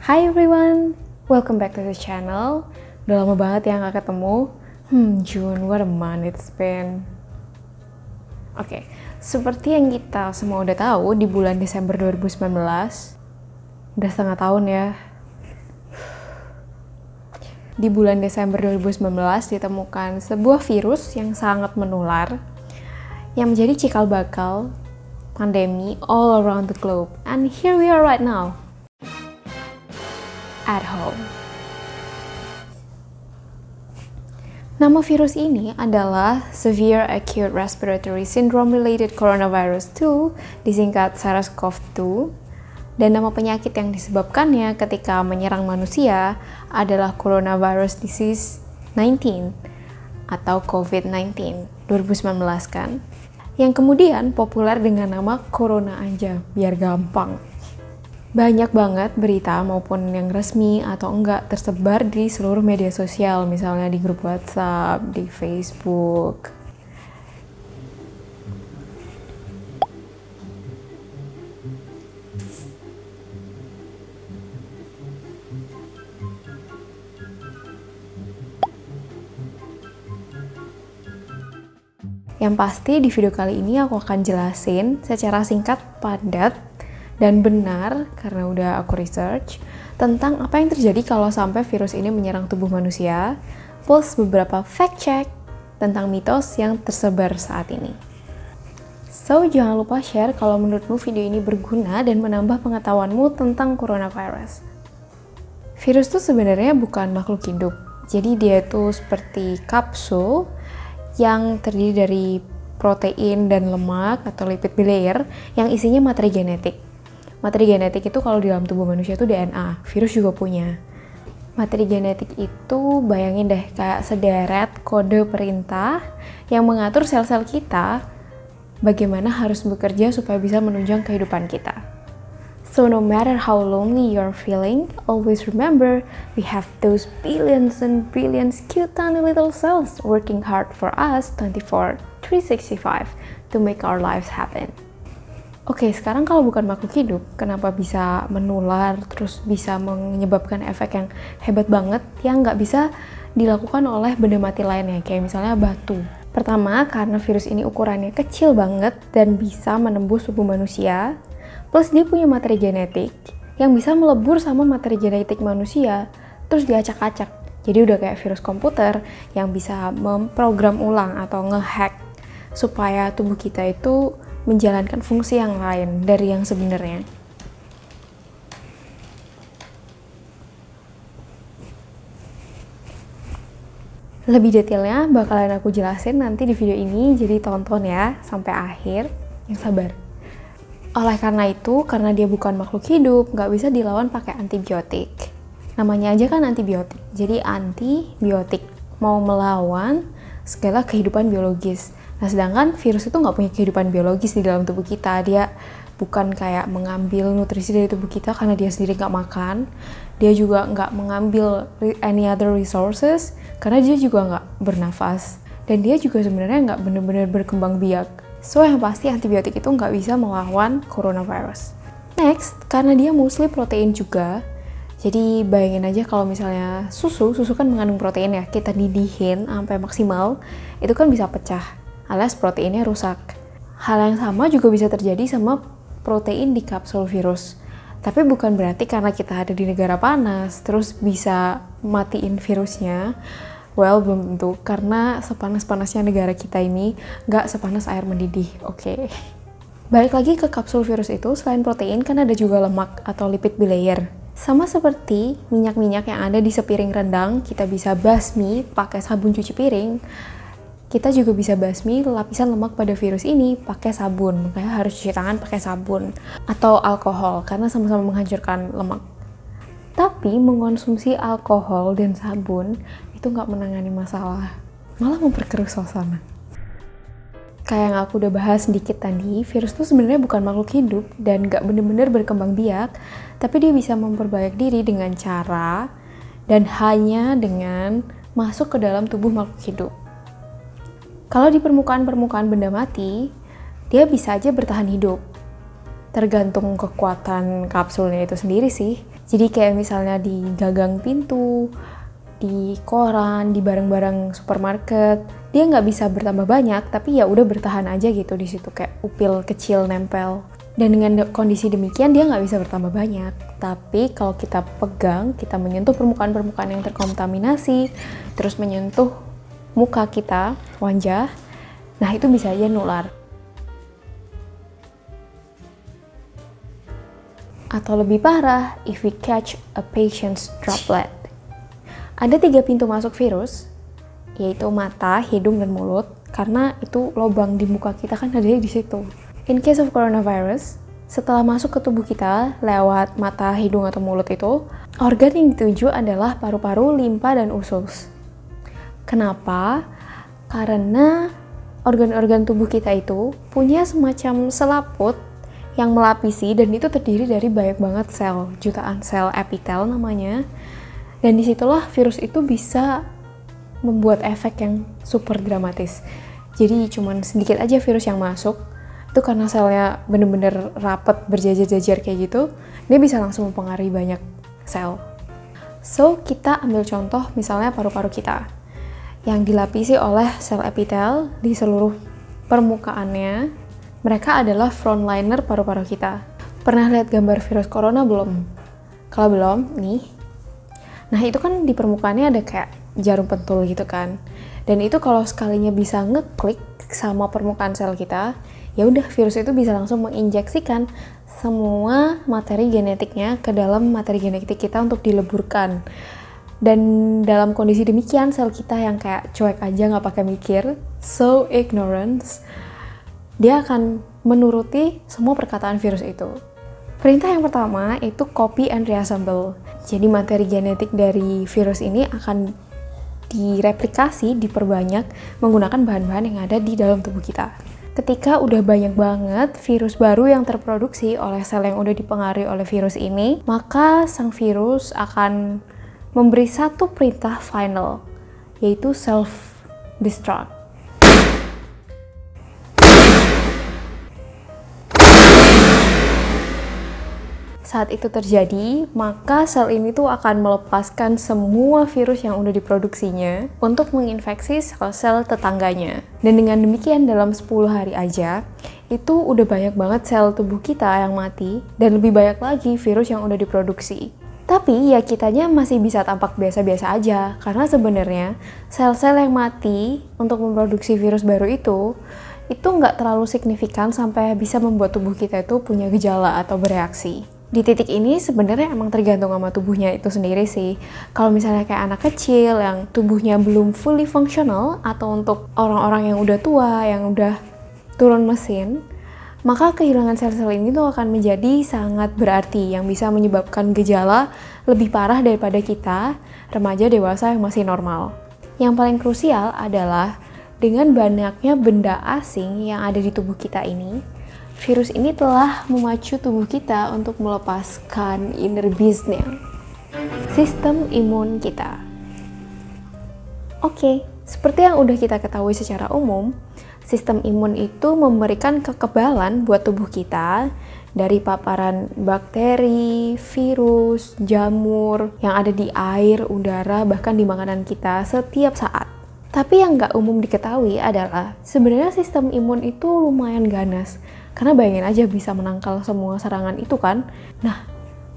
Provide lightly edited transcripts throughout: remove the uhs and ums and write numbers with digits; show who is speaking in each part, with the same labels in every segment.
Speaker 1: Hi everyone, welcome back to the channel. Udah lama banget ya gak ketemu. June, what a month it's been. Oke, seperti yang kita semua udah tahu, di bulan Desember 2019, udah setengah tahun ya. Di bulan Desember 2019 ditemukan sebuah virus yang sangat menular, yang menjadi cikal bakal pandemi all around the globe. And here we are right now. At home. Nama virus ini adalah Severe Acute Respiratory Syndrome Related Coronavirus 2, disingkat SARS-CoV-2, dan nama penyakit yang disebabkannya ketika menyerang manusia adalah Coronavirus Disease 19 atau COVID-19 2019 kan, yang kemudian populer dengan nama Corona aja, biar gampang. Banyak banget berita maupun yang resmi atau enggak tersebar di seluruh media sosial, misalnya di grup WhatsApp, di Facebook. Yang pasti di video kali ini aku akan jelasin secara singkat, padat, dan benar, karena udah aku research, tentang apa yang terjadi kalau sampai virus ini menyerang tubuh manusia, plus beberapa fact check tentang mitos yang tersebar saat ini. So, jangan lupa share kalau menurutmu video ini berguna dan menambah pengetahuanmu tentang coronavirus. Virus itu sebenarnya bukan makhluk hidup, jadi dia itu seperti kapsul yang terdiri dari protein dan lemak atau lipid bilayer yang isinya materi genetik. Materi genetik itu kalau di dalam tubuh manusia itu DNA, virus juga punya. Materi genetik itu bayangin deh kayak sederet kode perintah yang mengatur sel-sel kita bagaimana harus bekerja supaya bisa menunjang kehidupan kita. So no matter how lonely you're feeling, always remember we have those billions and billions cute tiny little cells working hard for us 24/365 to make our lives happen. Oke, sekarang kalau bukan makhluk hidup, kenapa bisa menular, terus bisa menyebabkan efek yang hebat banget yang nggak bisa dilakukan oleh benda mati lainnya, kayak misalnya batu? Pertama, karena virus ini ukurannya kecil banget dan bisa menembus tubuh manusia, plus dia punya materi genetik yang bisa melebur sama materi genetik manusia, terus diacak-acak. Jadi udah kayak virus komputer yang bisa memprogram ulang atau ngehack supaya tubuh kita itu menjalankan fungsi yang lain dari yang sebenarnya. Lebih detailnya bakalan aku jelasin nanti di video ini, jadi tonton ya sampai akhir, yang sabar. Oleh karena itu, karena dia bukan makhluk hidup, nggak bisa dilawan pakai antibiotik. Namanya aja kan antibiotik, jadi antibiotik mau melawan segala kehidupan biologis. Nah, sedangkan virus itu nggak punya kehidupan biologis di dalam tubuh kita. Dia bukan kayak mengambil nutrisi dari tubuh kita karena dia sendiri nggak makan. Dia juga nggak mengambil any other resources karena dia juga nggak bernafas. Dan dia juga sebenarnya nggak benar-benar berkembang biak. So, yang pasti antibiotik itu nggak bisa melawan coronavirus. Next, karena dia mostly protein juga, jadi bayangin aja kalau misalnya susu kan mengandung protein ya, kita didihin sampai maksimal, itu kan bisa pecah, alias proteinnya rusak. Hal yang sama juga bisa terjadi sama protein di kapsul virus. Tapi bukan berarti karena kita ada di negara panas, terus bisa matiin virusnya. Well, belum tentu, karena sepanas-panasnya negara kita ini nggak sepanas air mendidih, oke. Balik lagi ke kapsul virus itu, selain protein kan ada juga lemak atau lipid bilayer. Sama seperti minyak-minyak yang ada di sepiring rendang, kita bisa basmi pakai sabun cuci piring, kita juga bisa basmi lapisan lemak pada virus ini pakai sabun, makanya harus cuci tangan pakai sabun atau alkohol karena sama-sama menghancurkan lemak. Tapi mengonsumsi alkohol dan sabun itu nggak menangani masalah, malah memperkeruh suasana. Kayak yang aku udah bahas sedikit tadi, virus itu sebenarnya bukan makhluk hidup dan nggak bener-bener berkembang biak, tapi dia bisa memperbaik diri dengan cara dan hanya dengan masuk ke dalam tubuh makhluk hidup. Kalau di permukaan-permukaan benda mati, dia bisa aja bertahan hidup. Tergantung kekuatan kapsulnya itu sendiri sih. Jadi kayak misalnya di gagang pintu, di koran, di barang-barang supermarket, dia nggak bisa bertambah banyak, tapi ya udah bertahan aja gitu di situ kayak upil kecil nempel. Dan dengan kondisi demikian dia nggak bisa bertambah banyak. Tapi kalau kita pegang, kita menyentuh permukaan-permukaan yang terkontaminasi, terus menyentuh muka kita, wajah, nah itu bisa aja nular. Atau lebih parah, if we catch a patient's droplet. Ada 3 pintu masuk virus, yaitu mata, hidung, dan mulut, karena itu lubang di muka kita kan ada di situ. In case of coronavirus, setelah masuk ke tubuh kita lewat mata, hidung, atau mulut itu, organ yang dituju adalah paru-paru, limpa, dan usus. Kenapa? Karena organ-organ tubuh kita itu punya semacam selaput yang melapisi, dan itu terdiri dari banyak banget sel, jutaan sel epitel namanya. Dan disitulah virus itu bisa membuat efek yang super dramatis. Jadi cuman sedikit aja virus yang masuk, itu karena selnya bener-bener rapet, berjajar-jajar kayak gitu, dia bisa langsung mempengaruhi banyak sel. So, kita ambil contoh misalnya paru-paru kita, yang dilapisi oleh sel epitel di seluruh permukaannya. Mereka adalah frontliner paru-paru kita. Pernah lihat gambar virus corona belum? Kalau belum, nih. Nah, itu kan di permukaannya ada kayak jarum pentul gitu kan. Dan itu kalau sekalinya bisa ngeklik sama permukaan sel kita, ya udah virus itu bisa langsung menginjeksikan semua materi genetiknya ke dalam materi genetik kita untuk dileburkan. Dan dalam kondisi demikian, sel kita yang kayak cuek aja nggak pakai mikir, so ignorance, dia akan menuruti semua perkataan virus itu. Perintah yang pertama itu copy and reassemble. Jadi materi genetik dari virus ini akan direplikasi, diperbanyak menggunakan bahan-bahan yang ada di dalam tubuh kita. Ketika udah banyak banget virus baru yang terproduksi oleh sel yang udah dipengaruhi oleh virus ini, maka sang virus akan memberi satu perintah final, yaitu self-destruct. Saat itu terjadi, maka sel ini tuh akan melepaskan semua virus yang udah diproduksinya untuk menginfeksi sel-sel tetangganya. Dan dengan demikian dalam 10 hari aja, itu udah banyak banget sel tubuh kita yang mati, dan lebih banyak lagi virus yang udah diproduksi. Tapi ya kitanya masih bisa tampak biasa-biasa aja, karena sebenarnya sel-sel yang mati untuk memproduksi virus baru itu nggak terlalu signifikan sampai bisa membuat tubuh kita itu punya gejala atau bereaksi. Di titik ini sebenarnya emang tergantung sama tubuhnya itu sendiri sih. Kalau misalnya kayak anak kecil yang tubuhnya belum fully functional, atau untuk orang-orang yang udah tua, yang udah turun mesin, maka kehilangan sel-sel ini tuh akan menjadi sangat berarti, yang bisa menyebabkan gejala lebih parah daripada kita, remaja dewasa yang masih normal. Yang paling krusial adalah dengan banyaknya benda asing yang ada di tubuh kita ini, virus ini telah memacu tubuh kita untuk melepaskan inner beast-nya, sistem imun kita. Oke, seperti yang udah kita ketahui secara umum, sistem imun itu memberikan kekebalan buat tubuh kita dari paparan bakteri, virus, jamur yang ada di air, udara, bahkan di makanan kita setiap saat. Tapi yang nggak umum diketahui adalah sebenarnya sistem imun itu lumayan ganas. Karena bayangin aja bisa menangkal semua serangan itu kan. Nah,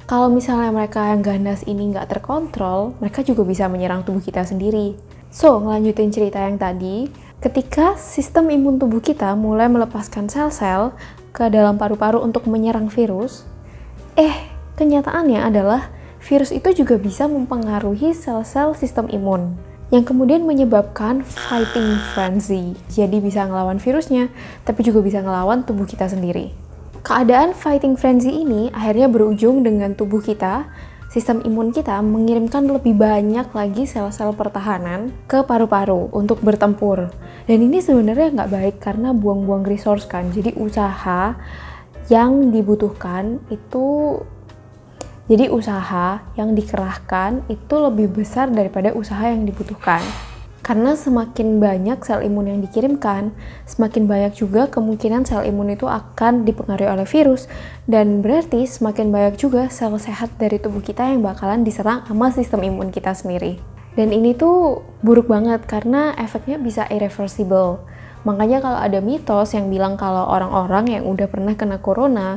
Speaker 1: kalau misalnya mereka yang ganas ini nggak terkontrol, mereka juga bisa menyerang tubuh kita sendiri. So, ngelanjutin cerita yang tadi, ketika sistem imun tubuh kita mulai melepaskan sel-sel ke dalam paru-paru untuk menyerang virus, kenyataannya adalah virus itu juga bisa mempengaruhi sel-sel sistem imun, yang kemudian menyebabkan fighting frenzy. Jadi bisa ngelawan virusnya, tapi juga bisa ngelawan tubuh kita sendiri. Keadaan fighting frenzy ini akhirnya berujung dengan tubuh kita, sistem imun kita mengirimkan lebih banyak lagi sel-sel pertahanan ke paru-paru untuk bertempur. Dan ini sebenarnya nggak baik karena buang-buang resource kan. Jadi usaha yang dibutuhkan itu, jadi usaha yang dikerahkan itu lebih besar daripada usaha yang dibutuhkan. Karena semakin banyak sel imun yang dikirimkan, semakin banyak juga kemungkinan sel imun itu akan dipengaruhi oleh virus, dan berarti semakin banyak juga sel sehat dari tubuh kita yang bakalan diserang sama sistem imun kita sendiri. Dan ini tuh buruk banget karena efeknya bisa irreversible. Makanya kalau ada mitos yang bilang kalau orang-orang yang udah pernah kena corona,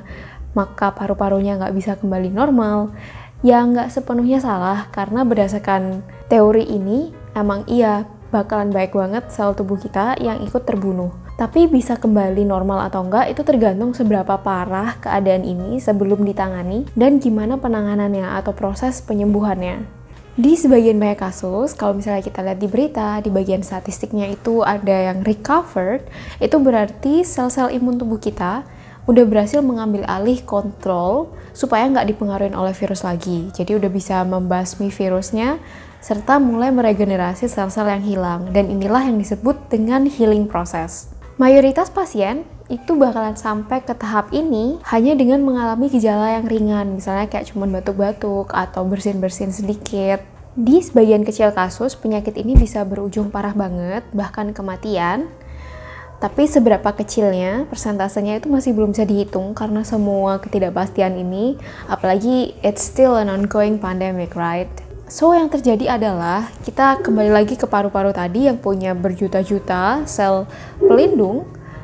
Speaker 1: maka paru-parunya nggak bisa kembali normal, ya nggak sepenuhnya salah, karena berdasarkan teori ini, emang iya bakalan baik banget sel tubuh kita yang ikut terbunuh. Tapi bisa kembali normal atau enggak itu tergantung seberapa parah keadaan ini sebelum ditangani dan gimana penanganannya atau proses penyembuhannya. Di sebagian banyak kasus, kalau misalnya kita lihat di berita, di bagian statistiknya itu ada yang recovered, itu berarti sel-sel imun tubuh kita udah berhasil mengambil alih kontrol supaya nggak dipengaruhi oleh virus lagi. Jadi udah bisa membasmi virusnya serta mulai meregenerasi sel-sel yang hilang. Dan inilah yang disebut dengan healing process. Mayoritas pasien itu bakalan sampai ke tahap ini hanya dengan mengalami gejala yang ringan, misalnya kayak cuman batuk-batuk atau bersin-bersin sedikit. Di sebagian kecil kasus, penyakit ini bisa berujung parah banget, bahkan kematian. Tapi seberapa kecilnya, persentasenya itu masih belum bisa dihitung karena semua ketidakpastian ini, apalagi it's still an ongoing pandemic, right? So, yang terjadi adalah kita kembali lagi ke paru-paru tadi yang punya berjuta-juta sel pelindung,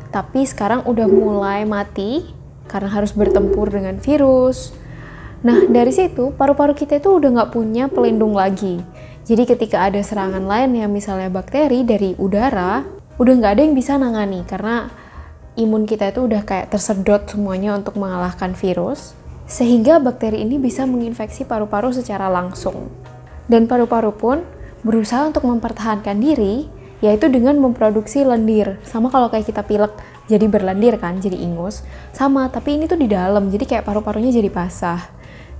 Speaker 1: tapi sekarang udah mulai mati karena harus bertempur dengan virus. Nah, dari situ paru-paru kita itu udah nggak punya pelindung lagi. Jadi ketika ada serangan lain yang misalnya bakteri dari udara, udah nggak ada yang bisa nangani karena imun kita itu udah kayak tersedot semuanya untuk mengalahkan virus, sehingga bakteri ini bisa menginfeksi paru-paru secara langsung. Dan paru-paru pun berusaha untuk mempertahankan diri, yaitu dengan memproduksi lendir. Sama kalau kayak kita pilek jadi berlendir kan, jadi ingus. Sama, tapi ini tuh di dalam, jadi kayak paru-parunya jadi basah.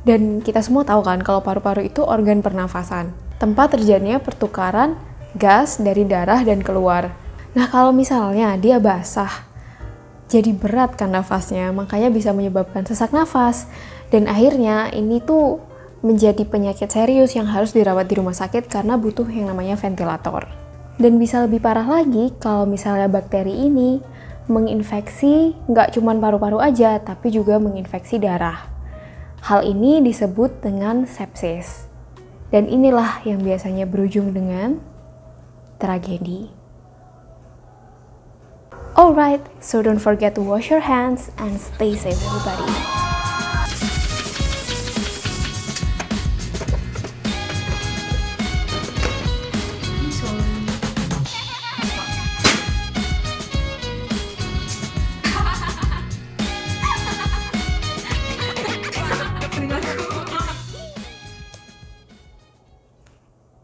Speaker 1: Dan kita semua tahu kan kalau paru-paru itu organ pernafasan, tempat terjadinya pertukaran gas dari darah dan keluar. Nah, kalau misalnya dia basah, jadi berat kan nafasnya, makanya bisa menyebabkan sesak nafas. Dan akhirnya ini tuh menjadi penyakit serius yang harus dirawat di rumah sakit karena butuh yang namanya ventilator. Dan bisa lebih parah lagi kalau misalnya bakteri ini menginfeksi nggak cuma paru-paru aja, tapi juga menginfeksi darah. Hal ini disebut dengan sepsis. Dan inilah yang biasanya berujung dengan tragedi. Alright, so don't forget to wash your hands and stay safe everybody.